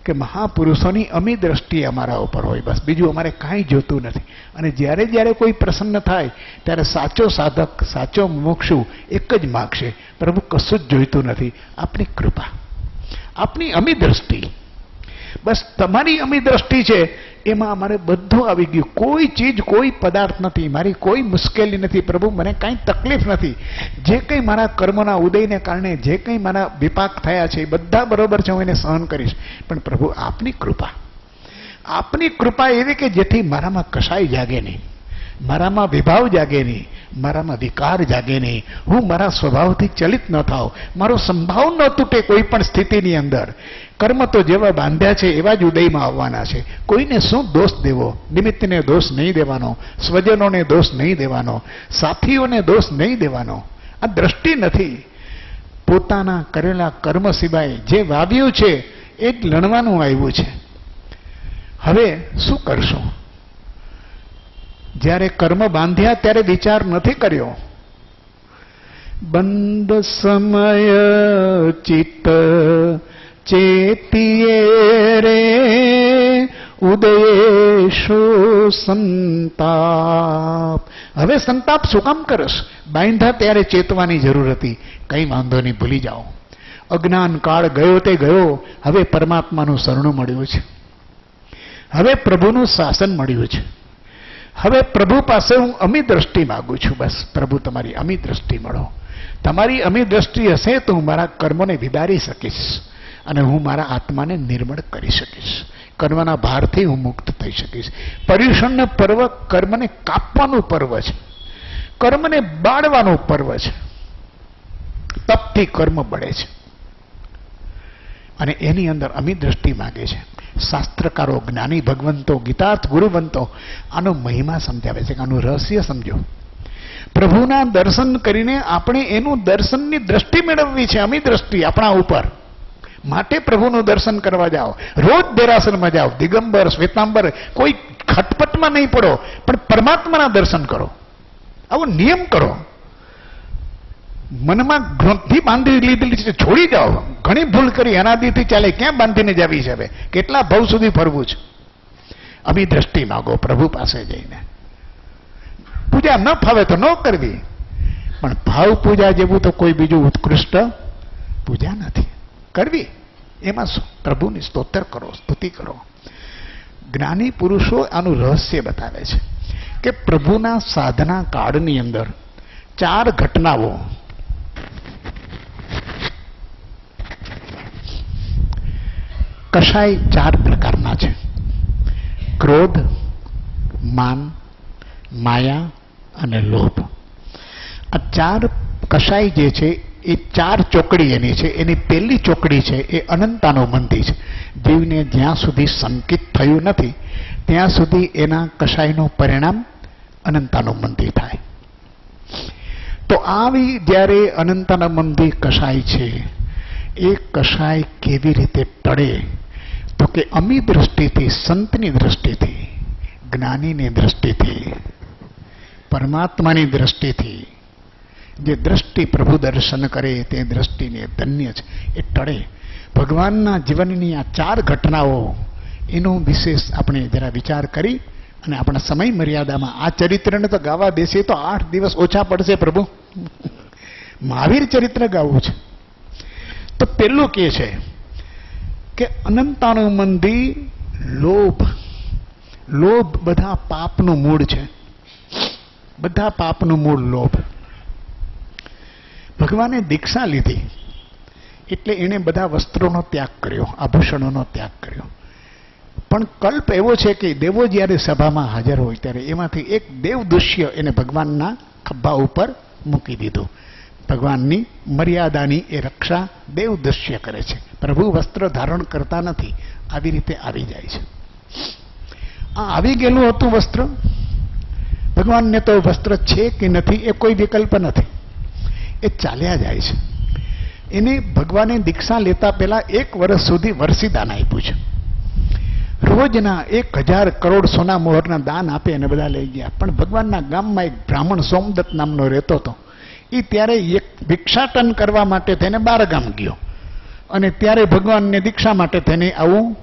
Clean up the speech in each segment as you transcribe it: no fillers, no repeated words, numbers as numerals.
કે મહાપુરુષોની અમી દ્રષ્ટિ અમારા ઉપર હોય, બસ બીજું અમારે કાંઈ જોતું નથી. અને જ્યારે જ્યારે કોઈ પ્રસન્ન થાય ત્યારે સાચો સાધક, સાચો મોક્ષુ એક જ માગશે, પ્રભુ કશું જ જોઈતું નથી, આપની કૃપા, આપની અમી દ્રષ્ટિ, બસ તમારી અમી દ્રષ્ટિ છે એમાં અમારે બધું આવી ગયું. કોઈ ચીજ, કોઈ પદાર્થ નથી, મારી કોઈ મુશ્કેલી નથી પ્રભુ, મને કાંઈ તકલીફ નથી. જે કંઈ મારા કર્મોના ઉદયને કારણે જે કંઈ મારા વિપાક થયા છે એ બધા બરોબર છે, હું એને સહન કરીશ. પણ પ્રભુ આપની કૃપા એવી કે જેથી મારામાં કશાય જાગે નહીં, મારામાં વિભાવ જાગે નહીં, મારામાં વિકાર જાગે નહીં, હું મારા સ્વભાવથી ચલિત ન થાવ, મારો સંભાવ ન તૂટે કોઈ પણ સ્થિતિની અંદર. કર્મ તો જેવા બાંધ્યા છે એવા જ ઉદયમાં આવવાના છે. કોઈને શું દોષ દેવો? નિમિત્તને દોષ નહીં દેવાનો, સ્વજનોને દોષ નહીં દેવાનો, સાથીઓને દોષ નહીં દેવાનો. આ દ્રષ્ટિ નથી. પોતાના કરેલા કર્મ સિવાય જે વાવ્યું છે એ જ લણવાનું આવ્યું છે. હવે શું કરશું? જ્યારે કર્મ બાંધ્યા ત્યારે વિચાર નથી કર્યો. બંધ સમય ચિત્ત ચેતીએ રે ઉદયેશો સંતાપ. હવે સંતાપ શું કામ કરસ? બાંધ્યા ત્યારે ચેતવાની જરૂર હતી. કઈ વાંધો નહીં, ભૂલી જાઓ. અજ્ઞાન કાળ ગયો તે ગયો. હવે પરમાત્માનું શરણું મળ્યું છે, હવે પ્રભુનું શાસન મળ્યું છે. હવે પ્રભુ પાસે હું અમી દ્રષ્ટિ માગું છું. બસ પ્રભુ તમારી અમી દ્રષ્ટિ મળો. તમારી અમી દ્રષ્ટિ હશે તો હું મારા કર્મોને વિદારી શકીશ અને હું મારા આત્માને નિર્મળ કરી શકીશ. કર્મના ભારથી હું મુક્ત થઈ શકીશ. પર્યુષણ પર્વ કર્મને કાપવાનું પર્વ છે, કર્મને બાળવાનું પર્વ છે. તપથી કર્મ બળે છે અને એની અંદર અમી દ્રષ્ટિ માગે છે. શાસ્ત્રકારો, જ્ઞાની ભગવંતો, ગીતાર્થ ગુરુવંતો આનો મહિમા સમજાવે છે કે આનું રહસ્ય સમજો. પ્રભુના દર્શન કરીને આપણે એનું દર્શનની દ્રષ્ટિ મેળવવી છે, અમી દ્રષ્ટિ આપણા ઉપર. માટે પ્રભુનું દર્શન કરવા જાઓ, રોજ દેરાસરમાં જાઓ, દિગંબર શ્વેતાંબર, કોઈ ખટપટમાં નહીં પડો, પણ પરમાત્માના દર્શન કરો. આવો નિયમ કરો. મનમાં ગ્રંથિ બાંધી લીધેલી છે, છોડી જાઓ. ઘણી ભૂલ કરી, અનાદિથી ચાલે, ક્યાં બાંધીને જવી છે? હવે કેટલા ભવ સુધી ફરવું છે? અમી દ્રષ્ટિ માગો પ્રભુ પાસે જઈને. પૂજા ન ફાવે તો ન કરવી, પણ ભાવ પૂજા જેવું તો કોઈ બીજું ઉત્કૃષ્ટ પૂજા નથી. કરવી એમાં શું? પ્રભુની સ્તોત્ર કરો, સ્તુતિ કરો. જ્ઞાની પુરુષો આનું રહસ્ય બતાવે છે કે પ્રભુના સાધના કાળની અંદર 4 ઘટનાઓ, કશાય 4 પ્રકારના છે: ક્રોધ, માન, માયા અને લોભ. આ 4 કશાય જે છે એ 4 ચોકડી એની છે. એની પહેલી ચોકડી છે એ અનંતાનુબંધી છે. જીવને જ્યાં સુધી સંકિત થયું નથી ત્યાં સુધી એના કશાયનું પરિણામ અનંતાનુબંધી થાય. તો આવી જ્યારે અનંતાનુબંધી કશાય છે, એ કશાય કેવી રીતે ટળે? તો કે અમી દ્રષ્ટિથી, સંતની દ્રષ્ટિથી, જ્ઞાનીની દ્રષ્ટિથી, પરમાત્માની દ્રષ્ટિથી. જે દ્રષ્ટિ પ્રભુ દર્શન કરે તે દ્રષ્ટિને ધન્ય છે, એ ટળે. ભગવાનના જીવનની આ 4 ઘટનાઓ, એનો વિશેષ આપણે જરા વિચાર કરી અને આપણા સમય મર્યાદામાં આ ચરિત્રને તો ગાવા બેસીએ તો 8 દિવસ ઓછા પડશે. પ્રભુ મહાવીર ચરિત્ર ગાવું છે તો પેલું કે છે કે અનંતાનુબંધી લોભ. લોભ બધા પાપનું મૂળ છે, બધા પાપનું મૂળ લોભ. ભગવાને દીક્ષા લીધી એટલે એણે બધા વસ્ત્રોનો ત્યાગ કર્યો, આભૂષણોનો ત્યાગ કર્યો. પણ કલ્પ એવો છે કે દેવો જ્યારે સભામાં હાજર હોય ત્યારે એમાંથી એક દેવ દૃશ્ય એને ભગવાનના ખભા ઉપર મૂકી દીધું. ભગવાનની મર્યાદાની એ રક્ષા દેવ દૃશ્ય કરે છે. પ્રભુ વસ્ત્ર ધારણ કરતા નથી, આવી રીતે આવી જાય છે. આ આવી ગયેલું હતું વસ્ત્ર. ભગવાનને તો વસ્ત્ર છે કે નથી એ કોઈ વિકલ્પ નથી, એ ચાલ્યા જાય છે. એને ભગવાને દીક્ષા લેતા પહેલા 1 વર્ષ સુધી વરસીદાન આપ્યું છે. રોજના 1000 કરોડ સોના મોહરના દાન આપે અને બધા લઈ ગયા. પણ ભગવાનના ગામમાં એક બ્રાહ્મણ સોમદત્ત નામનો રહેતો હતો. એ ત્યારે એક ભિક્ષાટન કરવા માટે તેને 12 ગામ ગયો અને ત્યારે ભગવાનને દીક્ષા માટે તેને આવું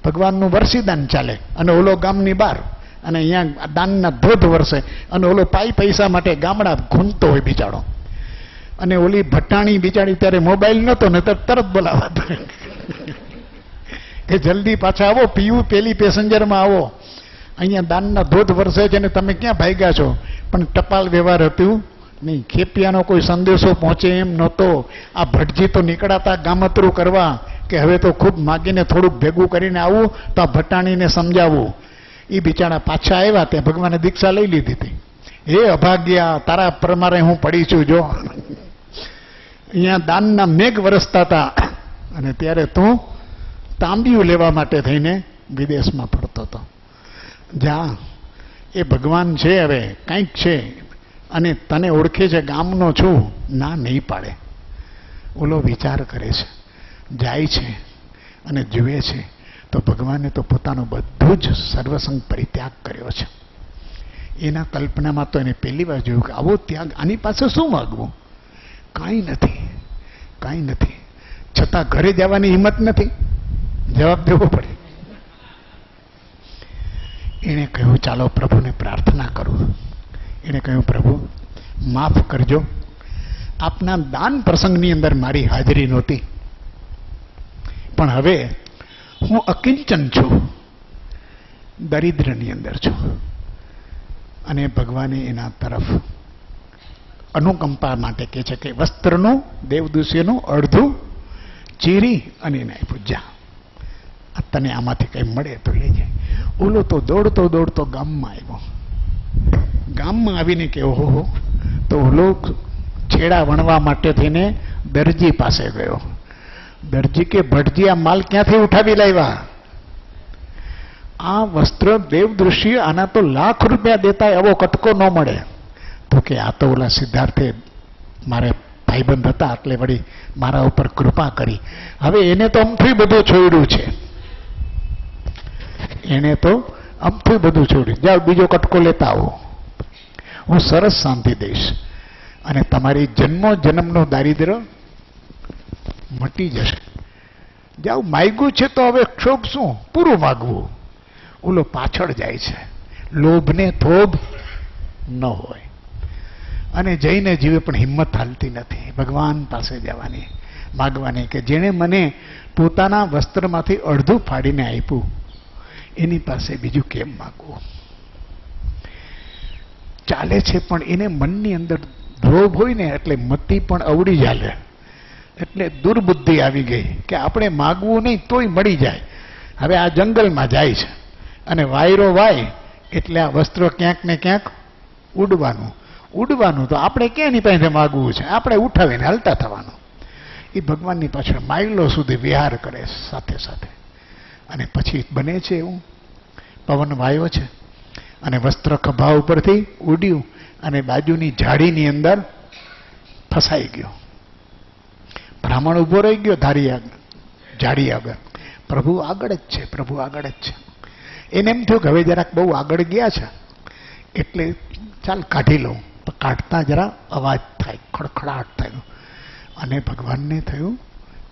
ભગવાનનું વર્ષીદાન ચાલે અને ઓલો ગામની બહાર, અને અહીંયા દાનના ધોધ વરસે, અને ઓલો પૈસા માટે ગામડા ઘૂમતો હોય બિચારો. અને ઓલી ભટાણી બિચારી ત્યારે મોબાઈલ નહોતો ને તરત બોલાવત કે જલ્દી પાછા આવો, પીવું પેલી પેસેન્જરમાં આવો, અહીંયા દાનના ધોધ વરસે છે ને તમે ક્યાં ભાગ્યા છો. પણ ટપાલ વ્યવહાર હતું નહીં, ખેપિયાનો કોઈ સંદેશો પહોંચે એમ નહોતો. આ ભટજી તો નીકળાતા ગામતરું કરવા કે હવે તો ખૂબ માગીને થોડુંક ભેગું કરીને આવું તો આ ભટાણીને સમજાવવું. એ બિચારા પાછા આવ્યા, ત્યાં ભગવાને દીક્ષા લઈ લીધી હતી. હે અભાગ્યા, તારા પ્રમાણે હું પડી છું. જો અહીંયા દાનના મેઘ વરસતા હતા અને ત્યારે તું તાંબિયું લેવા માટે થઈને વિદેશમાં ફરતો હતો. જા, એ ભગવાન છે, હવે કંઈક છે અને તને ઓળખે છે, ગામનો છું, ના નહીં પાડે. ઓલો વિચાર કરે છે, જાય છે અને જુએ છે તો ભગવાને તો પોતાનું બધું જ સર્વસંગ પરિત્યાગ કર્યો છે. એના કલ્પનામાં તો એને પહેલી વાર જોયું કે આવો ત્યાગ, આની પાસે શું માગવું? કાંઈ નથી, કાંઈ નથી. છતાં ઘરે જવાની હિંમત નથી, જવાબ દેવો પડે. એણે કહ્યું ચાલો પ્રભુને પ્રાર્થના કરું. એણે કહ્યું પ્રભુ માફ કરજો, આપના દાન પ્રસંગની અંદર મારી હાજરી નહોતી, પણ હવે હું અકિંચન છું, દરિદ્રની અંદર છું. અને ભગવાને એના તરફ અનુકંપા માટે કહે છે કે વસ્ત્રનું દેવદૂષીનું અડધું ચીરી અને એને આપ્યું, જા તને આમાંથી કંઈ મળે તો લઈ જાય. ઓલો તો દોડતો દોડતો ગામમાં આવ્યો. ગામમાં આવીને કે ઓહો, તો ઓલો છેડા વણવા માટે થઈને દરજી પાસે ગયો. દરજી કે ભટજી આ માલ ક્યાંથી ઉઠાવી લાવ્યા? આ વસ્ત્ર દેવદૃશ્ય, આના તો લાખ રૂપિયા દેતા આવો કટકો ન મળે. તો કે આ તો ઓલા સિદ્ધાર્થે મારે ભાઈબંધ હતા એટલે વળી મારા ઉપર કૃપા કરી. હવે એને તો અમથી બધું છોડ્યું છે, એને તો અમથી બધું છોડ્યું. જાઓ બીજો કટકો લેતા આવો, હું સરસ શાંતિ દઈશ અને તમારી જન્મો જન્મનું દારિદ્ર્ય મટી જશે. જાઓ માગ્યું છે તો હવે ક્ષોભ શું, પૂરું માગવું. ઓલો પાછળ જાય છે, લોભને થોભ ન હોય અને જઈને જીવે પણ હિંમત હાલતી નથી ભગવાન પાસે જવાની, માગવાની કે જેણે મને પોતાના વસ્ત્રમાંથી અડધું ફાડીને આપ્યું એની પાસે બીજું કેમ માગવું. ચાલે છે પણ એને મનની અંદર લોભ હોય ને એટલે મતિ પણ અવળી ચાલે, એટલે દુર્બુદ્ધિ આવી ગઈ કે આપણે માગવું નહીં તોય મળી જાય. હવે આ જંગલમાં જાય છે અને વાયરો વાય એટલે આ વસ્ત્ર ક્યાંક ને ક્યાંક ઉડવાનું. ઉડવાનું તો આપણે ક્યાં એની પાસે માગવું છે, આપણે ઉઠાવીને હાલતા થવાનું. એ ભગવાનની પાછળ માઇલો સુધી વિહાર કરે સાથે સાથે. અને પછી બને છે એવું, પવન વાયો છે અને વસ્ત્ર ખભા ઉપરથી ઉડ્યું અને બાજુની ઝાડીની અંદર ફસાઈ ગયો. બ્રાહ્મણ ઉભો રહી ગયો ધારી આગળ, ઝાડી આગળ. પ્રભુ આગળ જ છે, પ્રભુ આગળ જ છે. એને એમ થયું કે હવે જરાક બહુ આગળ ગયા છે એટલે ચાલ કાઢી લઉં. કાઢતા જરા અવાજ થાય, ખડખડાટ થયો અને ભગવાનને થયું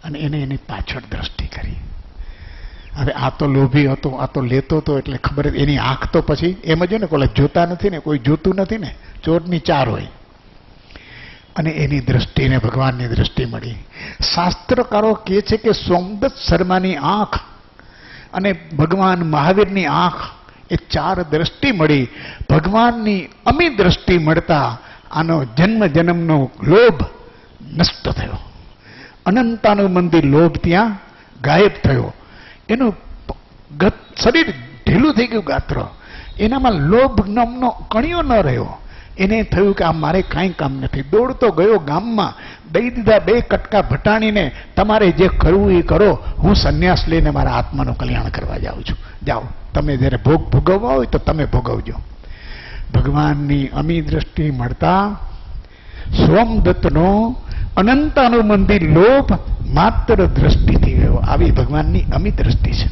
અને એને એની પાછળ દ્રષ્ટિ કરી. હવે આ તો લોભી હતો, આ તો લેતો હતો એટલે ખબર એની આંખ તો પછી એમ જ ને કોઈ જોતા નથી ને, કોઈ જોતું નથી ને, ચોરની ચાર હોય. અને એની દ્રષ્ટિને ભગવાનની દ્રષ્ટિ મળી. શાસ્ત્રકારો કહે છે કે સોમદત્ત શર્માની આંખ અને ભગવાન મહાવીરની આંખ એ ચાર દ્રષ્ટિ મળી. ભગવાનની અમી દ્રષ્ટિ મળતા આનો જન્મ જન્મનો લોભ નષ્ટ થયો. અનંતાનું મંદિર લોભ ત્યાં ગાયબ થયો. એનું શરીર ઢીલું થઈ ગયું, ગાત્ર. એનામાં લોભ નામનો કણિયો ન રહ્યો. એને થયું કે આ મારે કાંઈ કામ નથી. દોડતો ગયો ગામમાં, દઈ દીધા 2 કટકા ભટાણીને, તમારે જે કરવું એ કરો, હું સંન્યાસ લઈને મારા આત્માનું કલ્યાણ કરવા જાઉં છું. જાઓ તમે જ્યારે ભોગ ભોગવવા હોય તો તમે ભોગવજો. ભગવાનની અમી દ્રષ્ટિ મળતા સોમદત્તનો અનંતાનું મંદિર લોભ માત્ર દ્રષ્ટિથી ગયો. આવી ભગવાનની અમી દ્રષ્ટિ છે.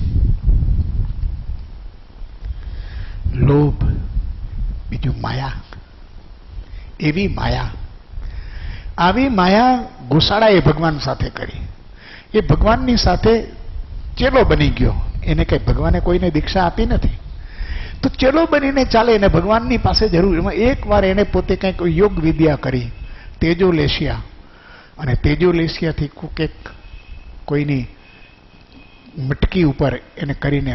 લોભ, બીજું માયા. એવી માયા, આવી માયા ગોસાળાએ ભગવાન સાથે કરી. એ ભગવાનની સાથે ચેલો બની ગયો. એને કંઈ ભગવાને કોઈને દીક્ષા આપી નથી. તો ચેલો બનીને ચાલે ને ભગવાનની પાસે જરૂર. એમાં એકવાર એને પોતે કંઈક યોગ વિદ્યા કરી, તેજોલેશિયા, અને તેજોલેશિયાથી કોઈની મટકી ઉપર એને કરીને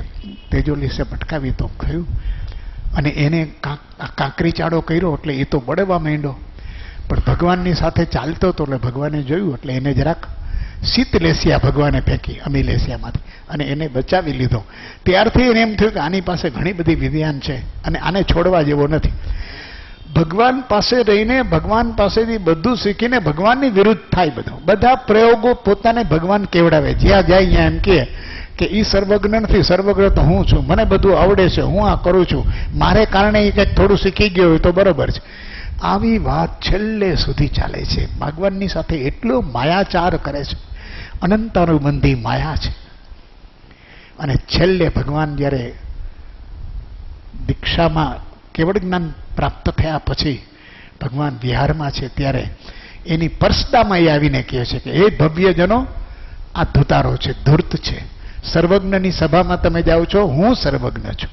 તેજોલેશિયા પટકાવી તો થયું, અને એને કાંકરી ચાડો કર્યો એટલે એ તો બળવા માંડ્યો. પણ ભગવાનની સાથે ચાલતો હતો એટલે ભગવાને જોયું એટલે એને જરાક શીત લેશિયા ભગવાને ફેંકી અમીલેશિયામાંથી, અને એને બચાવી લીધો. ત્યારથી એને એમ થયું કે આની પાસે ઘણી બધી વિદ્યાન છે અને આને છોડવા જેવો નથી. ભગવાન પાસે રહીને ભગવાન પાસેથી બધું શીખીને ભગવાનની વિરુદ્ધ થાય. બધા પ્રયોગો પોતાને ભગવાન કેવડાવે. જ્યાં જાય ત્યાં એમ કહે કે એ સર્વજ્ઞ નથી, સર્વજ્ઞ તો હું છું, મને બધું આવડે છે, હું આ કરું છું, મારે કારણે એ કંઈક થોડું શીખી ગયો હોય તો બરોબર છે. આવી વાત છેલ્લે સુધી ચાલે છે. ભગવાનની સાથે એટલો માયાચાર કરે છે, અનંતાનુબંધી માયા છે. અને છેલ્લે ભગવાન જ્યારે દીક્ષામાં કેવળ જ્ઞાન પ્રાપ્ત થયા પછી ભગવાન વિહારમાં છે ત્યારે એની પરસદામાં એ આવીને કહે છે કે એ ભવ્યજનો, આ ધુતારો છે, ધૂર્ત છે. સર્વજ્ઞની સભામાં તમે જાઓ છો, હું સર્વજ્ઞ છું.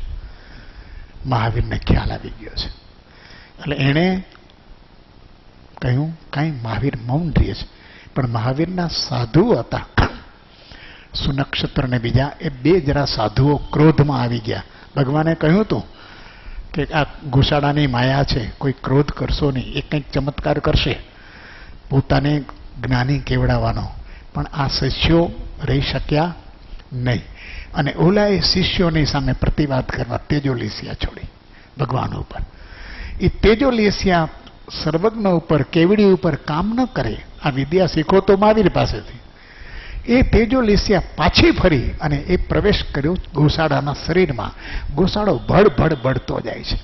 મહાવીરને ખ્યાલ આવી ગયો છે. એટલે એણે કહ્યું કાંઈ મહાવીર મૌન રહે છે. પણ મહાવીરના સાધુઓ હતા, સુનક્ષત્ર ને બીજા, એ બે જરા સાધુઓ ક્રોધમાં આવી ગયા. ભગવાને કહ્યું હતું કે આ ઘોષાડાની માયા છે, કોઈ ક્રોધ કરશો નહીં, એ કંઈક ચમત્કાર કરશે પોતાને જ્ઞાની કેવડાવવાનો. પણ આ શિષ્યો રહી શક્યા નહીં, અને ઓલાએ શિષ્યોની સામે પ્રતિવાદ કરવા તેજોલેશિયા છોડી ભગવાન ઉપર. એ તેજોલેશિયા સર્વજ્ઞ ઉપર, કેવડી ઉપર કામ ન કરે. આ વિદ્યા શીખો તો મહાવીર પાસેથી. એ તેજોલેશિયા પાછી ફરી અને એ પ્રવેશ કર્યો ગોસાડાના શરીરમાં. ગોસાડો ભડ બળતો જાય છે,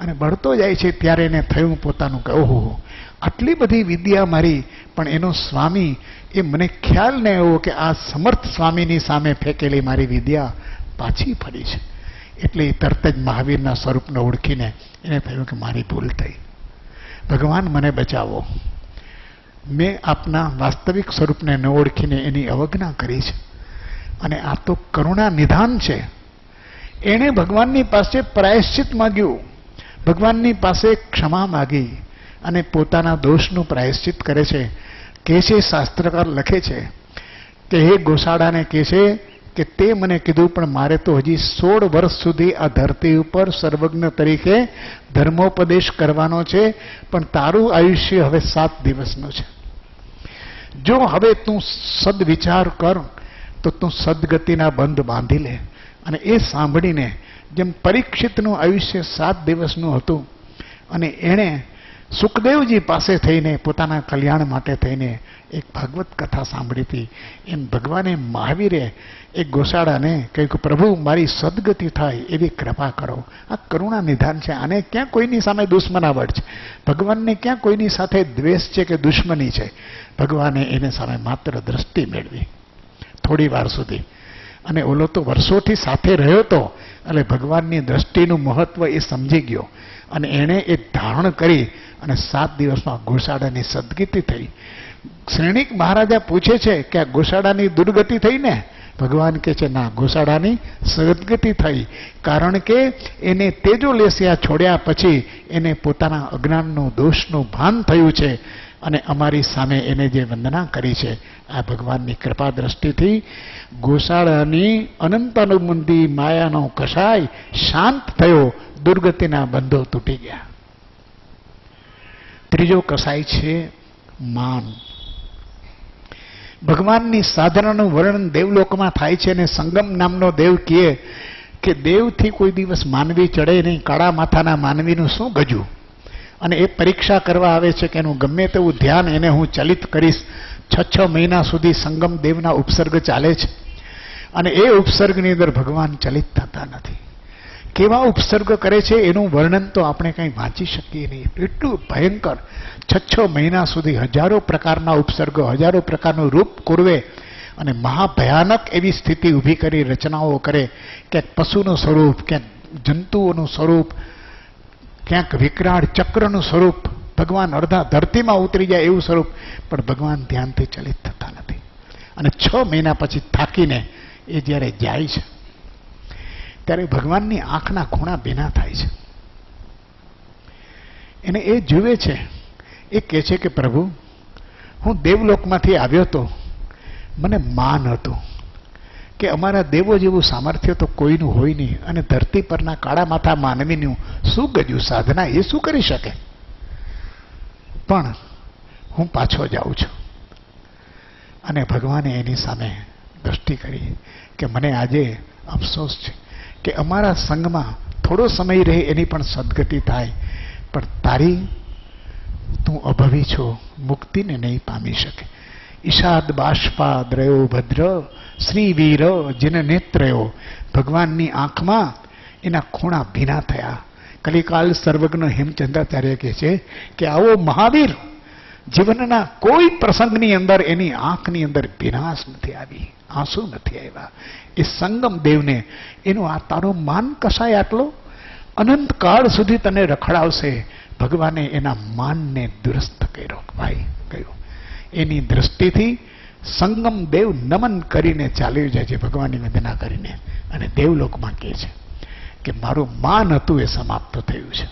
અને બળતો જાય છે ત્યારે એને થયું પોતાનું કે ઓહો, આટલી બધી વિદ્યા મારી, પણ એનો સ્વામી, એ મને ખ્યાલ ન આવ્યો કે આ સમર્થ સ્વામીની સામે ફેંકેલી મારી વિદ્યા પાછી ફરી છે. એટલે એ તરત જ મહાવીરના સ્વરૂપને ઓળખીને એને થયું કે મારી ભૂલ થઈ, ભગવાન મને બચાવો, મેં આપના વાસ્તવિક સ્વરૂપને ન ઓળખીને એની અવજ્ઞા કરી છે. અને આ તો કરુણા નિધાન છે. એણે ભગવાનની પાસે પ્રાયશ્ચિત માગ્યું, ભગવાનની પાસે ક્ષમા માગી, અને પોતાના દોષનું પ્રાયશ્ચિત કરે છે. કહે છે, શાસ્ત્રકાર લખે છે કે હે ગોસાડાને કહે છે કે તે મને કીધું, પણ મારે તો હજી 16 વર્ષ સુધી આ ધરતી ઉપર સર્વજ્ઞ તરીકે ધર્મોપદેશ કરવાનો છે, પણ તારું આયુષ્ય હવે 7 દિવસનું છે. જો હવે તું સદવિચાર કર તો તું સદગતિના બંધ બાંધી લે. અને એ સાંભળીને જેમ પરીક્ષિતનું આયુષ્ય 7 દિવસનું હતું, અને એણે સુખદેવજી પાસે થઈને પોતાના કલ્યાણ માટે થઈને એક ભાગવત કથા સાંભળી હતી, એમ ભગવાને મહાવીરે એક ગોસાડાને કહ્યું કે પ્રભુ મારી સદગતિ થાય એવી કૃપા કરો. આ કરુણા નિધાન છે. આને ક્યાં કોઈની સામે દુશ્મનાવટ છે? ભગવાનને ક્યાં કોઈની સાથે દ્વેષ છે કે દુશ્મની છે? ભગવાને એને સામે માત્ર દ્રષ્ટિ મેળવી થોડી વાર સુધી. અને ઓલો તો વર્ષોથી સાથે રહ્યો હતો, એટલે ભગવાનની દ્રષ્ટિનું મહત્વ એ સમજી ગયો, અને એણે એ ધારણ કરી અને 7 દિવસમાં ગોસાડાની સદગતિ થઈ. શ્રેણિક મહારાજા પૂછે છે કે આ ગોસાડાની દુર્ગતિ થઈ ને? ભગવાન કહે છે ના, ગોસાડાની સદગતિ થઈ. કારણ કે એને તેજોલેશિયા છોડ્યા પછી એને પોતાના અજ્ઞાનનું, દોષનું ભાન થયું છે, અને અમારી સામે એને જે વંદના કરી છે, આ ભગવાનની કૃપા દ્રષ્ટિથી ગોસાડાની અનંતાનુબંધી માયાનો કષાય શાંત થયો, દુર્ગતિના બંધો તૂટી ગયા. ત્રીજો કસાય છે માન. ભગવાનની સાધનાનું વર્ણન દેવલોકમાં થાય છે, અને સંગમ નામનો દેવ કહે કે દેવથી કોઈ દિવસ માનવી ચડે નહીં, કાળા માથાના માનવીનું શું ગજું. અને એ પરીક્ષા કરવા આવે છે કે એનું ગમે તેવું ધ્યાન એને હું ચલિત કરીશ. 6 મહિના સુધી સંગમ દેવના ઉપસર્ગ ચાલે છે, અને એ ઉપસર્ગની અંદર ભગવાન ચલિત થતા નથી. કેવા ઉપસર્ગ કરે છે એનું વર્ણન તો આપણે કંઈ વાંચી શકીએ નહીં. એટલું ભયંકર 6 મહિના સુધી હજારો પ્રકારના ઉપસર્ગો, હજારો પ્રકારનું રૂપ કુરવે, અને મહાભયાનક એવી સ્થિતિ ઊભી કરી રચનાઓ કરે. ક્યાંક પશુનું સ્વરૂપ, ક્યાંક જંતુઓનું સ્વરૂપ, ક્યાંક વિકરાળ ચક્રનું સ્વરૂપ. ભગવાન અડધા ધરતીમાં ઉતરી જાય એવું સ્વરૂપ, પણ ભગવાન ધ્યાનથી ચલિત થતા નથી. અને 6 મહિના પછી થાકીને એ જ્યારે જાય છે, ત્યારે ભગવાનની આંખના ખૂણા ભીના થાય છે. એને એ જુએ છે, એ કહે છે કે પ્રભુ, હું દેવલોકમાંથી આવ્યો તો મને માન હતું કે અમારા દેવો જેવું સામર્થ્ય તો કોઈનું હોય નહીં, અને ધરતી પરના કાળા માથા માનવીનું શું ગજું સાધના, એ શું કરી શકે? પણ હું પાછો જાઉં છું. અને ભગવાને એની સામે દ્રષ્ટિ કરી કે મને આજે અફસોસ છે કે અમારા સંગમાં થોડો સમય રહે એની પણ સદગતિ થાય, પણ તારી તું અભવી છો, મુક્તિને નહીં પામી શકે. ઈશાદ બાષ્પાદ્રયો ભદ્ર શ્રી વીર જેને નેત્રયો. ભગવાનની આંખમાં એના ખૂણા ભીના થયા. કલિકાલ સર્વજ્ઞ હેમચંદ્રાચાર્ય કહે છે કે આવો મહાવીર જીવનના કોઈ પ્રસંગની અંદર એની આંખની અંદર ભીનાશ નથી આવી, આંસુ નથી આવ્યા. એ સંગમ દેવને એનો આ તારો માન કસાય આટલો? અનંત કાળ સુધી તને રખડાવશે. ભગવાને એના માનને દુરસ્ત કર્યો. ભાઈ કહ્યું એની દ્રષ્ટિથી સંગમ દેવ નમન કરીને ચાલ્યું જાય છે, ભગવાનની વંદના કરીને, અને દેવલોકમાં કહે છે કે મારું માન હતું એ સમાપ્ત થયું છે.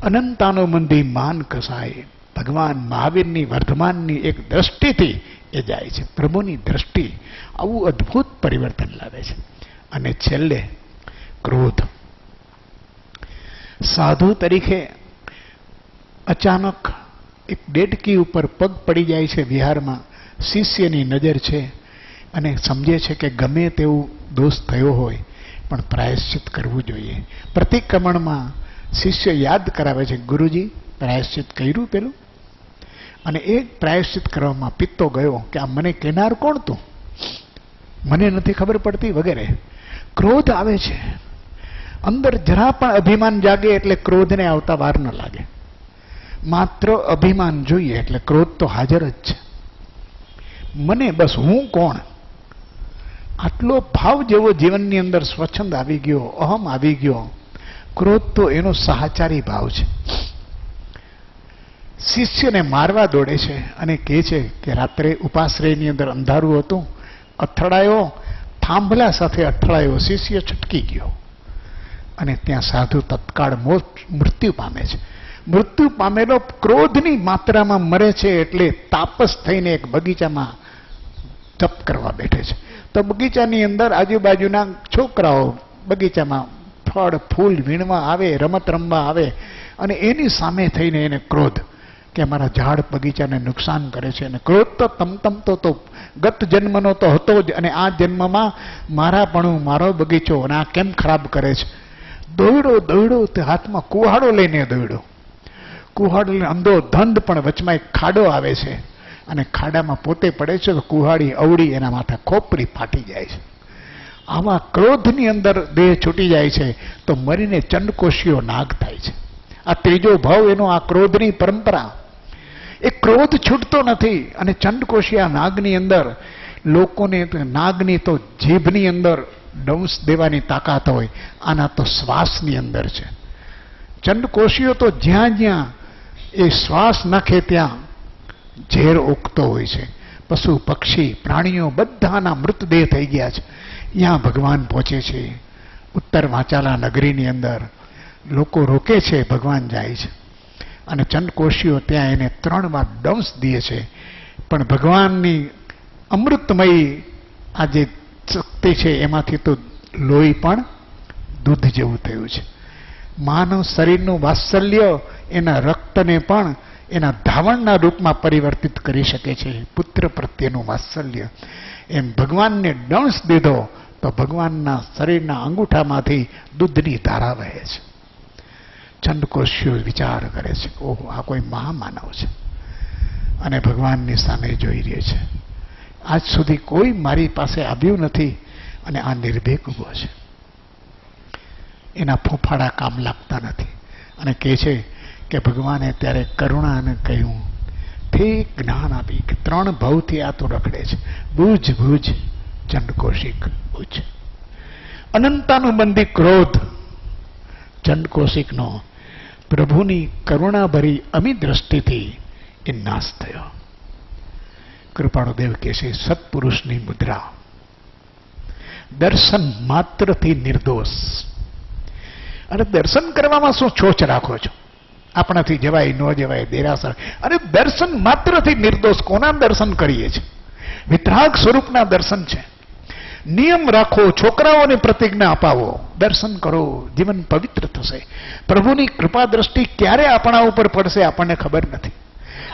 અનંતાનુબંધી માન કસાય. ભગવાન મહાવીરની વર્ધમાનની એક દ્રષ્ટિથી એ જાય છે. પ્રભુની દ્રષ્ટિ આવું અદ્ભુત પરિવર્તન લાવે છે. અને છેલ્લે ક્રોધ. સાધુ તરીકે અચાનક એક દેડકી ઉપર પગ પડી જાય છે વિહારમાં. શિષ્યની નજર છે અને સમજે છે કે ગમે તેવું દોષ થયો હોય પણ પ્રાયશ્ચિત કરવું જોઈએ. પ્રતિક્રમણમાં શિષ્ય યાદ કરાવે છે, ગુરુજી પ્રાયશ્ચિત કર્યું પેલું? અને એ પ્રાયશ્ચિત કરવામાં પિત્તો ગયો કે આ મને કેનાર કોણ તું, મને નથી ખબર પડતી વગેરે. ક્રોધ આવે છે અંદર. જરા પણ અભિમાન જાગે એટલે ક્રોધને આવતા વાર ન લાગે. માત્ર અભિમાન જોઈએ એટલે ક્રોધ તો હાજર જ છે. મને બસ હું કોણ, આટલો ભાવ જેવો જીવનની અંદર સ્વચ્છંદ આવી ગયો, અહમ આવી ગયો. ક્રોધ તો એનો સહચારી ભાવ છે. શિષ્યને મારવા દોડે છે અને કહે છે કે રાત્રે ઉપાશ્રયની અંદર અંધારું હતું, અથડાયો, થાંભલા સાથે અથડાયો, શિષ્ય છટકી ગયો અને ત્યાં સાધુ તત્કાળ મૃત્યુ પામે છે. મૃત્યુ પામેલો ક્રોધની માત્રામાં મરે છે એટલે તાપસ થઈને એક બગીચામાં જપ કરવા બેઠે છે. તો બગીચાની અંદર આજુબાજુના છોકરાઓ બગીચામાં ફળ ફૂલ વીણવા આવે, રમત રમવા આવે, અને એની સામે થઈને એને ક્રોધ કે અમારા ઝાડ બગીચાને નુકસાન કરે છે. અને ક્રોધ તો તમતમતો તો ગત જન્મનો તો હતો જ, અને આ જન્મમાં મારાપણું, મારો બગીચો, અને આ કેમ ખરાબ કરે છે. દોડ્યો તે હાથમાં કુહાડો લઈને દોડ્યો. કુહાડો લઈને અંધો ધંધ, પણ વચમાં એક ખાડો આવે છે અને ખાડામાં પોતે પડે છે તો કુહાડી અવળી એના માથે ખોપરી ફાટી જાય છે. આવા ક્રોધની અંદર દેહ છૂટી જાય છે તો મરીને ચંડકોશીઓ નાગ થાય છે. આ ત્રીજો ભાવ એનો, આ ક્રોધની પરંપરા. એ ક્રોધ છૂટતો નથી અને ચંડકોશિયા નાગની અંદર લોકોને, નાગની તો જીભની અંદર ડંસ દેવાની તાકાત હોય, આના તો શ્વાસની અંદર છે. ચંડકોશીઓ તો જ્યાં જ્યાં એ શ્વાસ નાખે ત્યાં ઝેર ઓકતો હોય છે. પશુ પક્ષી પ્રાણીઓ બધાના મૃતદેહ થઈ ગયા છે. ત્યાં ભગવાન પહોંચે છે. ઉત્તર વાંચાલા નગરીની અંદર લોકો રોકે છે, ભગવાન જાય છે અને ચંડકોશીઓ ત્યાં એને 3 વાર ડંસ દે છે. પણ ભગવાનની અમૃતમય આ જે શક્તિ છે એમાંથી તો લોહી પણ દૂધ જેવું થયું છે. માનવ શરીરનું વાત્સલ્ય એના રક્તને પણ એના ધાવણના રૂપમાં પરિવર્તિત કરી શકે છે. પુત્ર પ્રત્યેનું વાત્સલ્ય. એમ ભગવાનને દંશ દીધો તો ભગવાનના શરીરના અંગૂઠામાંથી દૂધની ધારા વહે છે. ચંડકોશીઓ વિચાર કરે છે, ઓહો, આ કોઈ મહામાનવ છે અને ભગવાનની સામે જોઈ રહે છે. આજ સુધી કોઈ મારી પાસે આવ્યું નથી અને આ નિર્ભીક ઉભો છે. એના ફૂંફાડા કામ લાગતા નથી અને કહે છે કે ભગવાને ત્યારે કરુણા અને કહ્યું, ઠીક જ્ઞાન આપી કે 3 ભાવથી આ તો રખડે છે. બુજ બુજ ચંડકોશિક બુજ. અનંતાનુબંધી ક્રોધ ચંડકોશિકનો પ્રભુની કરુણાભરી અમી દ્રષ્ટિથી એ નાશ થયો. કૃપાળુ દેવ કહે છે, સત્પુરુષની મુદ્રા. દર્શન માત્રથી નિર્દોષ. અને દર્શન કરવામાં શું છોછ રાખો છો? આપણાથી જવાય ન જવાય દેરાસર. અને દર્શન માત્રથી નિર્દોષ. કોના દર્શન કરીએ છીએ? વિતરાગ સ્વરૂપના દર્શન છે. નિયમ રાખો, છોકરાઓને પ્રતિજ્ઞા અપાવો, દર્શન કરો, જીવન પવિત્ર થશે. પ્રભુની કૃપા દ્રષ્ટિ ક્યારે આપણા ઉપર પડશે આપણને ખબર નથી.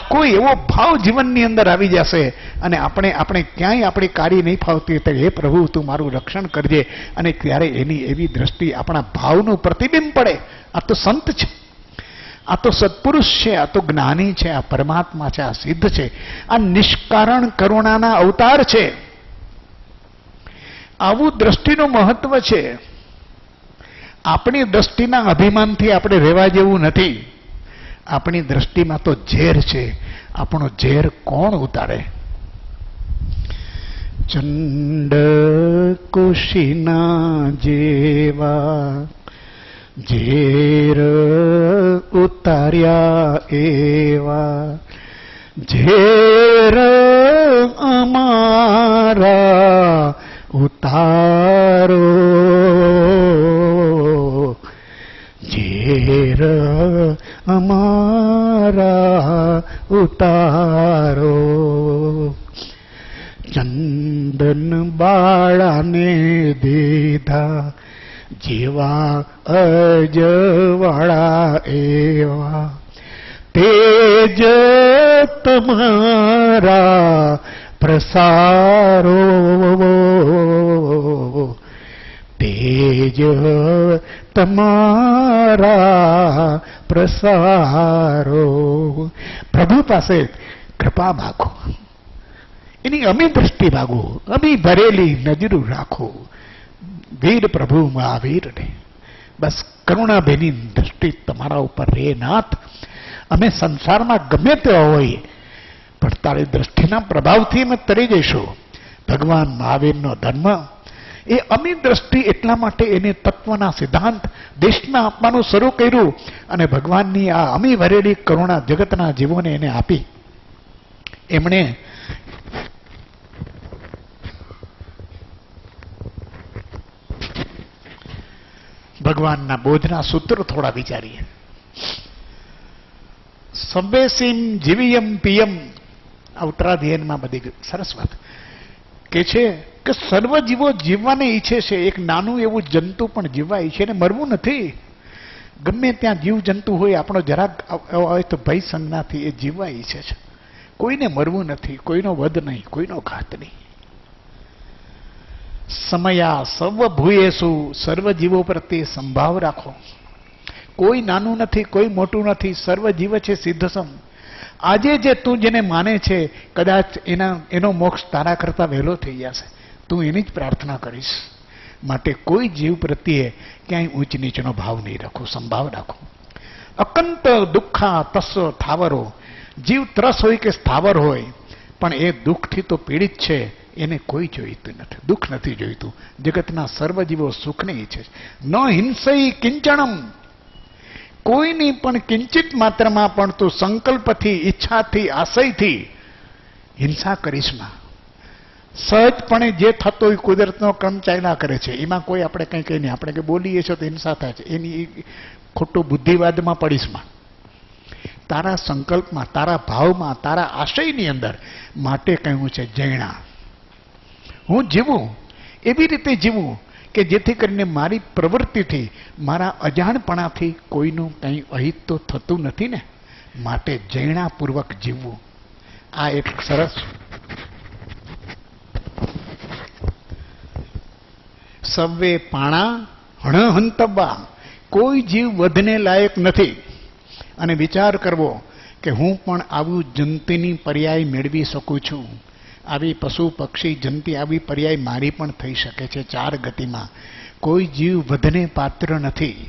કોઈ એવો ભાવ જીવનની અંદર આવી જશે અને આપણે ક્યાંય આપણી કાર્ય નહીં ફાવતી તો હે પ્રભુ તું મારું રક્ષણ કરજે, અને ત્યારે એની એવી દ્રષ્ટિ આપણા ભાવનું પ્રતિબિંબ પડે. આ તો સંત છે, આ તો સત્પુરુષ છે, આ તો જ્ઞાની છે, આ પરમાત્મા છે, આ સિદ્ધ છે, આ નિષ્કારણ કરુણાના અવતાર છે. આવું દ્રષ્ટિનું મહત્વ છે. આપણી દ્રષ્ટિના અભિમાનથી આપણે રહેવા જેવું નથી. આપણી દ્રષ્ટિમાં તો ઝેર છે. આપણો ઝેર કોણ ઉતારે? ચંડ કુશીના જેવા ઝેર ઉતાર્યા એવા ઝેર અમારા ઉતારો, ઝેર અમારા ઉતારો. ચંદન બાળાને દીધા જેવા અજવાળા એવા તેજ તમારા પ્રસારો, તેજ તમારા પ્રસારો. પ્રભુ પાસે કૃપા માગો, એની અમી દ્રષ્ટિ માગો, અમી ભરેલી નજરું રાખો. વીર પ્રભુ મહાવીરને બસ કરુણાબેની દ્રષ્ટિ તમારા ઉપર રે નાથ. અમે સંસારમાં ગમે તેવા હોઈએ પણ તારી દ્રષ્ટિના પ્રભાવથી અમે તરી જઈશું. ભગવાન મહાવીરનો ધર્મ એ અમી દ્રષ્ટિ એટલા માટે એને તત્વના સિદ્ધાંત દેશમાં આપવાનું શરૂ કર્યું અને ભગવાનની આ અમી ભરેલી કરુણા જગતના જીવોને એને આપી. એમણે ભગવાનના બોધના સૂત્રો થોડા વિચારીએ. સવેસીમ જીવિયમ પિયમ આ ઉત્તરાધ્યાયમાં બધી સરસ વાત કે છે કે સર્વ જીવો જીવવાને ઈચ્છે છે. એક નાનું એવું જંતુ પણ જીવવા ઈચ્છે ને મરવું નથી. ગમે ત્યાં જીવ જંતુ હોય આપણો જરાક હોય તો ભય સંજ્ઞાથી એ જીવવા ઈચ્છે છે. કોઈને મરવું નથી, કોઈનો વધ નહીં, કોઈનો ઘાત નહીં. સમયા સર્વ ભૂયેસુ, સર્વ જીવો પ્રત્યે સંભાવ રાખો. કોઈ નાનું નથી, કોઈ મોટું નથી, સર્વ જીવ છે સિદ્ધસમ. આજે જે તું જેને માને છે કદાચ એનો મોક્ષ તારા કરતા વહેલો થઈ જશે. તું એની જ પ્રાર્થના કરીશ. માટે કોઈ જીવ પ્રત્યે ક્યાંય ઊંચ નીચનો ભાવ નહીં રાખો, સંભાવ રાખો. અકંત દુઃખા તસ્વ થાવરો. જીવ ત્રસ હોય કે સ્થાવર હોય પણ એ દુઃખથી તો પીડિત છે. એને કોઈ જોઈતું નથી, દુઃખ નથી જોઈતું. જગતના સર્વ જીવો સુખને ઈચ્છે છે. ન હિંસઈ કિંચણમ. કોઈની પણ કિંચિત માત્રામાં પણ તું સંકલ્પથી, ઈચ્છાથી, આશયથી હિંસા કરીશમાં. સહજપણે જે થતો હોય કુદરતનો ક્રમ ચાલ્યા કરે છે. એમાં કોઈ આપણે કંઈ કહીને આપણે કે બોલીએ છીએ તો હિંસા થાય છે. એની ખોટું બુદ્ધિવાદમાં પડીશમાં. તારા સંકલ્પમાં, તારા ભાવમાં, તારા આશયની અંદર માટે કહ્યું છે જૈણા. હું જીવું એવી રીતે જીવું કે જેથી કરીને મારી પ્રવૃત્તિથી, મારા અજાણપણાથી કોઈનું કંઈ અહિત તો થતું નથી ને. માટે જૈણાપૂર્વક જીવવું. આ એક સરસ સવે પાણા હણહંતબા. કોઈ જીવ વધને લાયક નથી. અને વિચાર કરવો કે હું પણ આવું જંતુની પર્યાય મેળવી શકું છું. આવી પશુ પક્ષી જંતી આવી પર્યાય મારી પણ થઈ શકે છે. ચાર ગતિમાં કોઈ જીવ વધને પાત્ર નથી.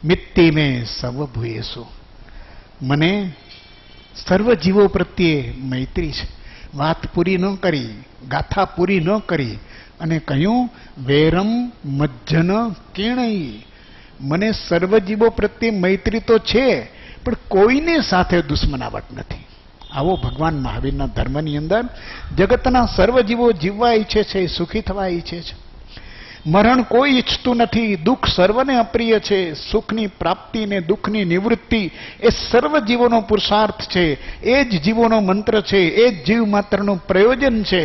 મિત્તિ મેં સર્વ ભૂયેશું. મને સર્વ જીવો પ્રત્યે મૈત્રી છે. વાત પૂરી ન કરી, ગાથા પૂરી ન કરી અને કહ્યું વેરમ મજ્જન કેણઈ. મને સર્વ જીવો પ્રત્યે મૈત્રી તો છે પણ કોઈને સાથે દુશ્મનાવટ નથી. આવો ભગવાન મહાવીરના ધર્મની અંદર જગતના સર્વ જીવો જીવવા ઈચ્છે છે, સુખી થવા ઈચ્છે છે. મરણ કોઈ ઈચ્છતું નથી. દુઃખ સર્વને અપ્રિય છે. સુખની પ્રાપ્તિ ને દુઃખની નિવૃત્તિ એ સર્વ જીવોનો પુરુષાર્થ છે. એ જ જીવોનો મંત્ર છે. એ જ જીવ માત્રનું પ્રયોજન છે.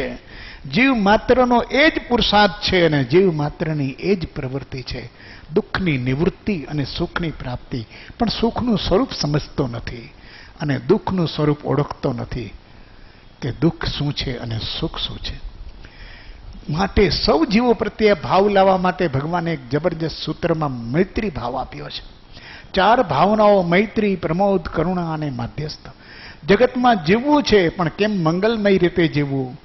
જીવ માત્રનો એ જ પુરુષાર્થ છે અને જીવ માત્રની એ જ પ્રવૃત્તિ છે. દુઃખની નિવૃત્તિ અને સુખની પ્રાપ્તિ. પણ સુખનું સ્વરૂપ સમજતો નથી અને દુઃખનું સ્વરૂપ ઓળખતો નથી કે દુઃખ શું છે અને સુખ શું છે. માટે સૌ જીવો પ્રત્યે ભાવ લાવવા માટે ભગવાને એક જબરજસ્ત સૂત્રમાં મૈત્રી ભાવ આપ્યો છે. 4 ભાવનાઓ મૈત્રી, પ્રમોદ, કરુણા અને માધ્યસ્થ. જગતમાં જીવવું છે પણ કેમ મંગલમય રીતે જીવવું,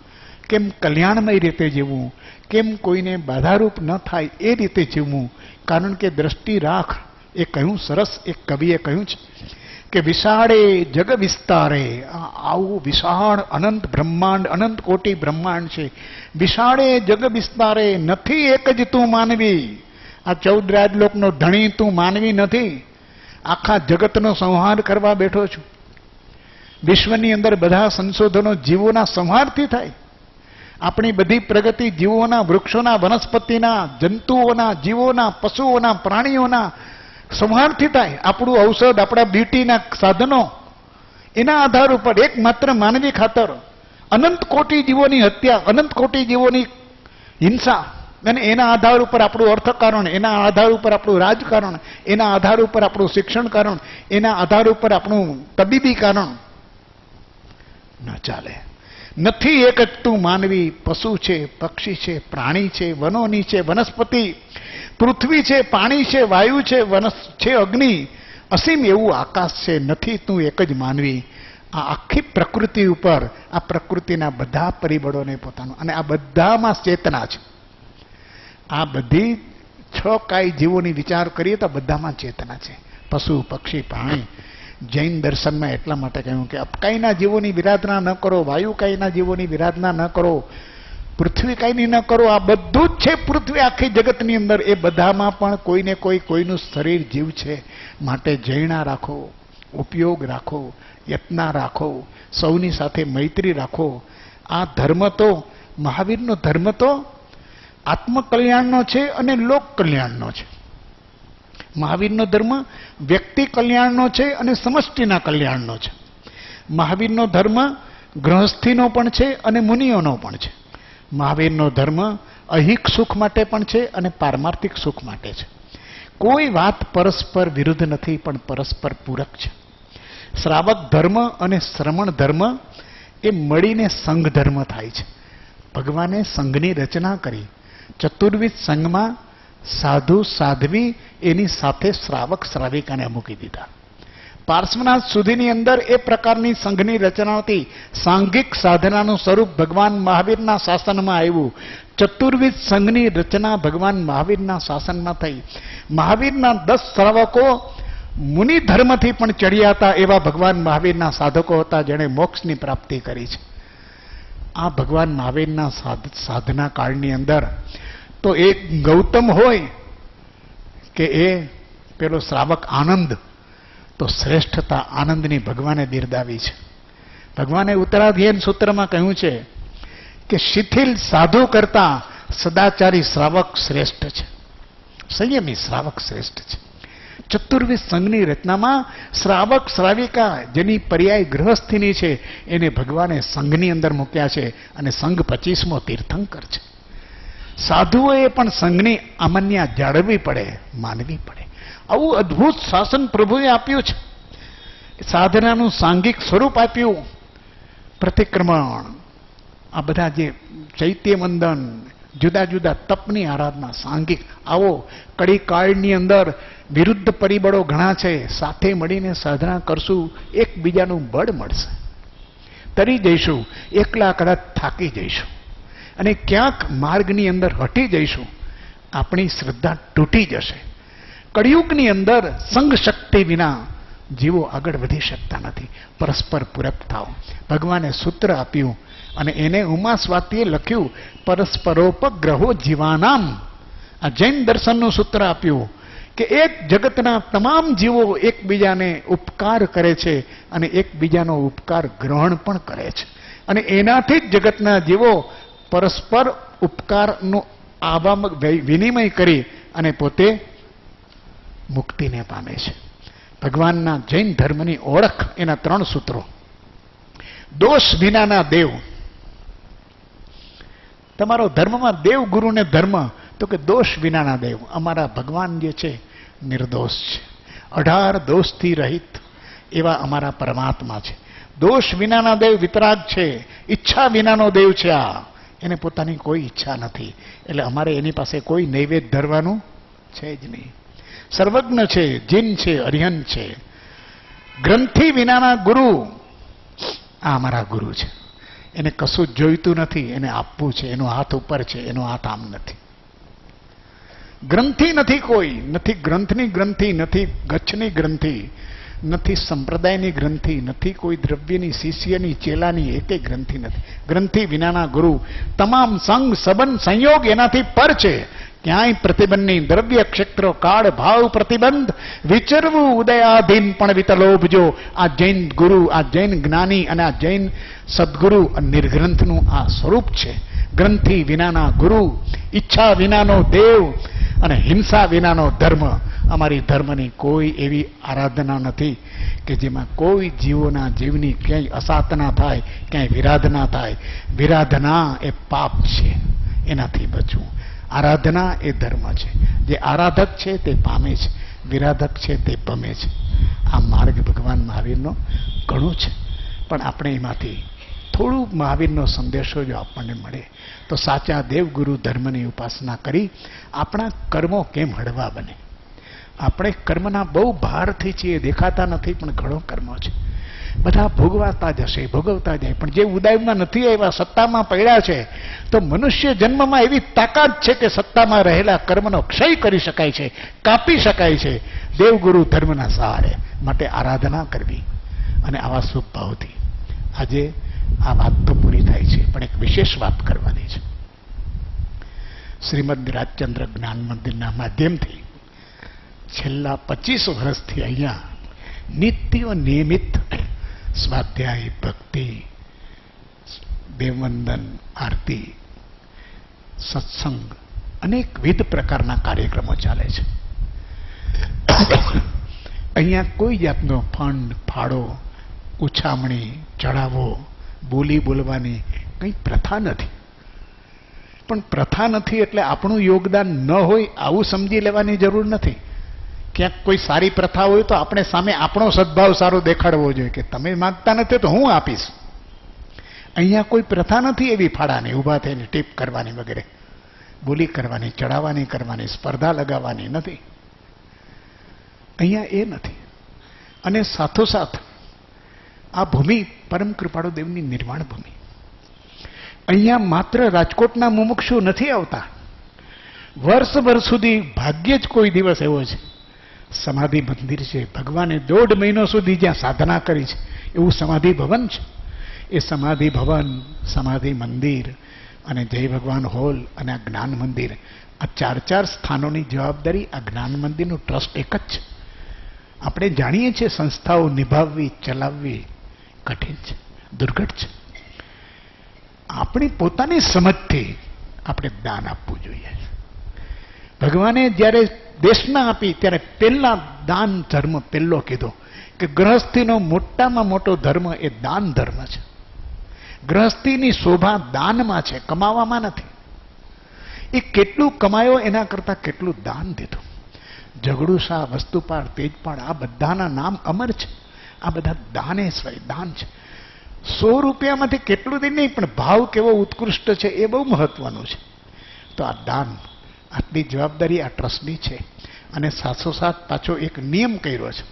કેમ કલ્યાણમય રીતે જીવવું, કેમ કોઈને બાધારૂપ ન થાય એ રીતે જીવવું. કારણ કે દ્રષ્ટિ રાખ. એ કહ્યું સરસ એક કવિએ કહ્યું છે કે વિશાળે જગ વિસ્તારે. આવું વિશાળ અનંત બ્રહ્માંડ, અનંત કોટી બ્રહ્માંડ છે. વિશાળે જગ વિસ્તારે નથી એક જ તું માનવી. આ 14 રાજલોકનો ધણી તું માનવી નથી. આખા જગતનો સંહાર કરવા બેઠો છું. વિશ્વની અંદર બધા સંશોધનો જીવોના સંહારથી થાય. આપણી બધી પ્રગતિ જીવોના, વૃક્ષોના, વનસ્પતિના, જંતુઓના, જીવોના, પશુઓના, પ્રાણીઓના સંહારથી થાય. આપણું ઔષધ, આપણા બ્યુટીના સાધનો એના આધાર ઉપર એકમાત્ર માનવી ખાતર અનંત કોટી જીવોની હત્યા, અનંત કોટી જીવોની હિંસા અને એના આધાર ઉપર આપણું અર્થકારણ, એના આધાર ઉપર આપણું રાજકારણ, એના આધાર ઉપર આપણું શિક્ષણ કારણ, એના આધાર ઉપર આપણું તબીબી કારણ ન ચાલે. નથી એક જ તું માનવી. પશુ છે, પક્ષી છે, પ્રાણી છે, વનોની છે, વનસ્પતિ, પૃથ્વી છે, પાણી છે, વાયુ છે, છે અગ્નિ, અસીમ એવું આકાશ છે. નથી તું એક જ માનવી. આ આખી પ્રકૃતિ ઉપર, આ પ્રકૃતિના બધા પરિબળોને પોતાનું, અને આ બધામાં ચેતના છે. આ બધી 6 કાય જીવોની વિચાર કરીએ તો બધામાં ચેતના છે. પશુ, પક્ષી, પ્રાણી. જૈન દર્શનમાં એટલા માટે કહ્યું કે અપકાયના જીવોની વિરાધના ન કરો, વાયુ કાયના જીવોની વિરાધના ન કરો, પૃથ્વી કાયની ન કરો. આ બધું જ છે પૃથ્વી આખી જગતની અંદર. એ બધામાં પણ કોઈને કોઈનું શરીર જીવ છે. માટે જૈણા રાખો, ઉપયોગ રાખો, યત્ના રાખો, સૌની સાથે મૈત્રી રાખો. આ ધર્મ તો, મહાવીરનો ધર્મ તો આત્મકલ્યાણનો છે અને લોક કલ્યાણનો છે. મહાવીરનો ધર્મ વ્યક્તિ કલ્યાણનો છે અને સમષ્ટિના કલ્યાણનો છે. મહાવીરનો ધર્મ ગૃહસ્થીનો પણ છે અને મુનિઓનો પણ છે. મહાવીરનો ધર્મ અહિક સુખ માટે પણ છે અને પારમાર્થિક સુખ માટે છે. કોઈ વાત પરસ્પર વિરુદ્ધ નથી પણ પરસ્પર પૂરક છે. શ્રાવક ધર્મ અને શ્રમણ ધર્મ એ મળીને સંઘ ધર્મ થાય છે. ભગવાને સંઘની રચના કરી. ચતુર્વિધ સંઘમાં સાધુ સાધ્વી એની સાથે શ્રાવક શ્રાવિકાને મૂકી દીધા. પાર્શ્વનાથ સુધીની અંદર એ પ્રકારની સંઘની રચના હતી. સાંઘિક સાધનાનું સ્વરૂપ ભગવાન મહાવીરના શાસનમાં આવ્યું. ચતુર્વિધ સંઘની રચના ભગવાન મહાવીરના શાસનમાં થઈ. મહાવીરના 10 શ્રાવકો મુનિ ધર્મથી પણ ચડ્યા હતા એવા ભગવાન મહાવીરના સાધકો હતા જેણે મોક્ષની પ્રાપ્તિ કરી છે. આ ભગવાન મહાવીરના સાધના કાળની અંદર તો એક ગૌતમ હોય કે એ પેલો શ્રાવક આનંદ, તો શ્રેષ્ઠતા આનંદની ભગવાને બિરદાવી છે. ભગવાને ઉત્તરાધ્યાયન સૂત્રમાં કહ્યું છે કે શિથિલ સાધુ કરતા સદાચારી શ્રાવક શ્રેષ્ઠ છે, સંયમી શ્રાવક શ્રેષ્ઠ છે. ચતુર્વિધ સંઘની રચનામાં શ્રાવક શ્રાવિકા જેની પર્યાય ગૃહસ્થીની છે એને ભગવાને સંઘની અંદર મૂક્યા છે અને સંઘ 25મો તીર્થંકર છે. સાધુઓએ પણ સંઘની આમન્યા જાળવવી પડે, માનવી પડે. આવું અદ્ભુત શાસન પ્રભુએ આપ્યું છે. સાધનાનું સાંઘિક સ્વરૂપ આપ્યું. પ્રતિક્રમણ, આ બધા જે ચૈત્ય વંદન, જુદા જુદા તપની આરાધના, સાંઘિક. આવો કડી કાળની અંદર વિરુદ્ધ પરિબળો ઘણા છે. સાથે મળીને સાધના કરશું, એકબીજાનું બળ મળશે. તરી જઈશું, એકલા કદાચ થાકી જઈશું અને ક્યાંક માર્ગની અંદર હટી જઈશું. આપણી શ્રદ્ધા તૂટી જશે. કળિયુગની અંદર સંઘ શક્તિ વિના જીવો આગળ વધી શકતા નથી. પરસ્પર પૂરક થાવ. ભગવાને સૂત્ર આપ્યું અને એને ઉમા સ્વાતિએ લખ્યું, પરસ્પરોપગ્રહો જીવાનામ. આ જૈન દર્શનનું સૂત્ર આપ્યું કે એક જગતના તમામ જીવો એકબીજાને ઉપકાર કરે છે અને એકબીજાનો ઉપકાર ગ્રહણ પણ કરે છે અને એનાથી જ જગતના જીવો પરસ્પર ઉપકારનો આવા વિનિમય કરી અને પોતે મુક્તિને પામે છે. ભગવાનના જૈન ધર્મની ઓળખ એના 3 સૂત્રો. દોષ વિનાના દેવ. તમારો ધર્મમાં દેવ ગુરુને ધર્મ તો કે દોષ વિનાના દેવ. અમારા ભગવાન જે છે નિર્દોષ છે, 18 દોષથી રહિત એવા અમારા પરમાત્મા છે. દોષ વિનાના દેવ વિતરાગ છે, ઈચ્છા વિનાનો દેવ છે. આ એને પોતાની કોઈ ઈચ્છા નથી, એટલે અમારે એની પાસે કોઈ નૈવેદ્ય ધરવાનું છે જ નહીં. સર્વજ્ઞ છે, જીન છે, અરિહન છે. ગ્રંથિ વિનાના ગુરુ, આ અમારા ગુરુ છે. એને કશું જ જોઈતું નથી, એને આપવું છે. એનો હાથ ઉપર છે, એનો હાથ આમ નથી. ગ્રંથિ નથી કોઈ, નથી ગ્રંથની ગ્રંથિ, નથી ગચ્છની ગ્રંથિ, નથી સંપ્રદાયની ગ્રંથિ, નથી કોઈ દ્રવ્યની, શિષ્યની, ચેલાની એકે ગ્રંથિ નથી. ગ્રંથિ વિનાના ગુરુ. તમામ સંગ સંબંધ સંયોગ એનાથી પર છે. ક્યાંય પ્રતિબંધની, દ્રવ્ય ક્ષેત્ર કાળ ભાવ પ્રતિબંધ વિચરવું ઉદયાધીન પણ વિતલોભજો. આ જૈન ગુરુ, આ જૈન જ્ઞાની અને આ જૈન સદગુરુ નિર્ગ્રંથનું આ સ્વરૂપ છે. ગ્રંથિ વિનાના ગુરુ, ઈચ્છા વિનાનો દેવ અને હિંસા વિનાનો ધર્મ. અમારી ધર્મની કોઈ એવી આરાધના નથી કે જેમાં કોઈ જીવોના જીવની ક્યાંય અસાધના થાય, ક્યાંય વિરાધના થાય. વિરાધના એ પાપ છે, એનાથી બચવું. આરાધના એ ધર્મ છે. જે આરાધક છે તે પામે છે, વિરાધક છે તે ભમે છે. આ માર્ગ ભગવાન મહાવીરનો ઘણો છે, પણ આપણે એમાંથી થોડું મહાવીરનો સંદેશો જો આપણને મળે તો સાચા દેવગુરુ ધર્મની ઉપાસના કરી આપણા કર્મો કેમ હળવા બને. આપણે કર્મના બહુ ભારથી છીએ, દેખાતા નથી, પણ ઘણો કર્મો છે. બધા ભોગવાતા જશે, ભોગવતા જાય, પણ જે ઉદયમાં નથી આવ્યા, સત્તામાં પડ્યા છે, તો મનુષ્ય જન્મમાં એવી તાકાત છે કે સત્તામાં રહેલા કર્મનો ક્ષય કરી શકાય છે, કાપી શકાય છે દેવગુરુ ધર્મના સહારે. માટે આરાધના કરવી અને આવા શુભ ભાવથી. આજે આ વાત તો પૂરી થાય છે, પણ એક વિશેષ વાત કરવાની છે. શ્રીમદ રાજચંદ્ર જ્ઞાન મંદિરના માધ્યમથી છેલ્લા 25 વર્ષથી અહીંયા નિત્ય નિયમિત સ્વાધ્યાય, ભક્તિ, દેવવંદન, આરતી, સત્સંગ, અનેકવિધ પ્રકારના કાર્યક્રમો ચાલે છે. અહીંયા કોઈ જાતનો ફંડ, ફાળો, ઉછામણી, ચડાવો, બોલી બોલવાની કંઈ પ્રથા નથી. પણ પ્રથા નથી એટલે આપણું યોગદાન ન હોય આવું સમજી લેવાની જરૂર નથી. ક્યાંક કોઈ સારી પ્રથા હોય તો આપણે સામે આપણો સદભાવ સારો દેખાડવો જોઈએ કે તમે માંગતા નથી તો હું આપીશ. અહીંયા કોઈ પ્રથા નથી એવી ફાળાની, ઊભા થઈને ટીપ કરવાની વગેરે, બોલી કરવાની, ચડાવવાની કરવાની, સ્પર્ધા લગાવવાની નથી. અહીંયા એ નથી. અને સાથોસાથ આ ભૂમિ પરમ કૃપાળુ દેવની નિર્વાણ ભૂમિ. અહીંયા માત્ર રાજકોટના મુમુક્ષુ નથી આવતા. વર્ષ સુધી ભાગ્યે જ કોઈ દિવસ એવો છે સમાધિ મંદિર છે. ભગવાને 1.5 મહિનો સુધી જ્યાં સાધના કરી છે એવું સમાધિ ભવન છે. એ સમાધિ ભવન, સમાધિ મંદિર અને જય ભગવાન હોલ અને આ જ્ઞાન મંદિર, આ 4 સ્થાનોની જવાબદારી આ જ્ઞાન મંદિરનું ટ્રસ્ટ એક જ છે. આપણે જાણીએ છીએ સંસ્થાઓ નિભાવવી, ચલાવવી કઠિન છે, દુર્ઘટ છે. આપણી પોતાની સમજથી આપણે દાન આપવું જોઈએ. ભગવાને જ્યારે દેશના આપી ત્યારે પહેલા દાન ધર્મ પહેલો કીધો કે ગ્રહસ્થીનો મોટામાં મોટો ધર્મ એ દાન ધર્મ છે. ગ્રહસ્થીની શોભા દાનમાં છે, કમાવામાં નથી. એ કેટલું કમાયો એના કરતાં કેટલું દાન દીધું. ઝઘડુસા, વસ્તુપાળ, તેજપાળ, આ બધાના નામ અમર છે. આ બધા દાને સ્વય દાન છે. 100 રૂપિયામાંથી કેટલું દે નહીં, પણ ભાવ કેવો ઉત્કૃષ્ટ છે એ બહુ મહત્વનું છે. તો આ દાન, આટલી જવાબદારી આ ટ્રસ્ટની છે. અને સાથોસાથ પાછો એક નિયમ કર્યો છે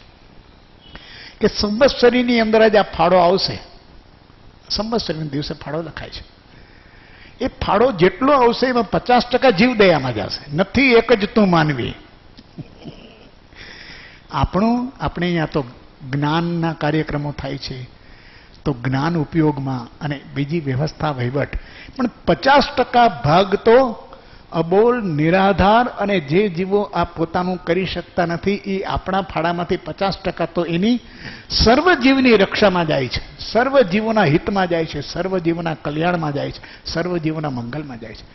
કે સંવત્સરીની અંદર જ આ ફાળો આવશે. સંવત્સરીના દિવસે ફાળો લખાય છે. એ ફાળો જેટલો આવશે એમાં 50% જીવદયામાં જશે. નથી એક જ તું માનવી. આપણે અહીંયા તો જ્ઞાનના કાર્યક્રમો થાય છે, તો જ્ઞાન ઉપયોગમાં અને બીજી વ્યવસ્થા, વહીવટ, પણ 50% ભાગ તો અબોલ, નિરાધાર અને જે જીવો આ પોતાનું કરી શકતા નથી એ આપણા ફાળામાંથી 50% તો એની સર્વજીવની રક્ષામાં જાય છે, સર્વજીવોના હિતમાં જાય છે, સર્વજીવોના કલ્યાણમાં જાય છે, સર્વજીવોના મંગલમાં જાય છે.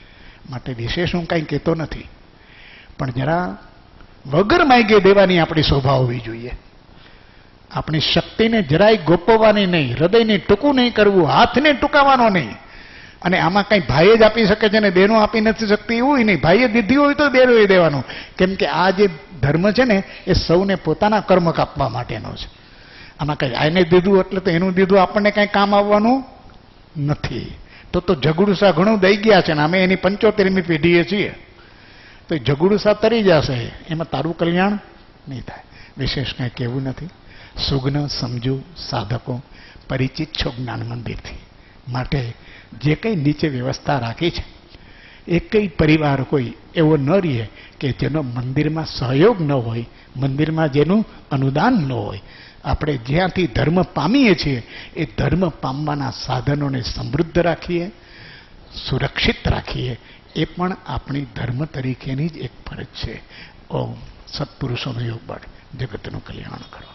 માટે વિશેષ હું કાંઈ કહેતો નથી, પણ જરા વગર માગે દેવાની આપણી સ્વભાવ હોવી જોઈએ. આપણી શક્તિને જરાય ગોપવવાની નહીં, હૃદયને ટૂંકું નહીં કરવું, હાથને ટૂંકાવાનો નહીં. અને આમાં કંઈ ભાઈ જ આપી શકે છે ને બહેનો આપી નથી શકતી એવું નહીં. ભાઈએ દીધી હોય તો બહેનોએ દેવાનું. કેમ કે આ જે ધર્મ છે ને એ સૌને પોતાના કર્મ કાપવા માટેનો છે. આમાં કંઈ આને દીધું એટલે તો એનું દીધું આપણને કાંઈ કામ આવવાનું નથી. તો ઝઘડુસા ઘણું દઈ ગયા છે ને અમે એની 75મી પેઢીએ છીએ. તો ઝઘડુસા તરી જશે, એમાં તારું કલ્યાણ નહીં થાય. વિશેષ કંઈ કહેવું નથી. સુગ્ન સમજુ સાધકો પરિચિત છો જ્ઞાન મંદિરથી. માટે જે કંઈ નીચે વ્યવસ્થા રાખી છે એ કંઈ પરિવાર કોઈ એવો ન રહે કે જેનો મંદિરમાં સહયોગ ન હોય, મંદિરમાં જેનું અનુદાન ન હોય. આપણે જ્યાંથી ધર્મ પામીએ છીએ એ ધર્મ પામવાના સાધનોને સમૃદ્ધ રાખીએ, સુરક્ષિત રાખીએ. એ પણ આપણી ધર્મ તરીકેની જ એક ફરજ છે. ઓમ સત્પુરુષોનો યોગ બળ જગતનું કલ્યાણ કરો.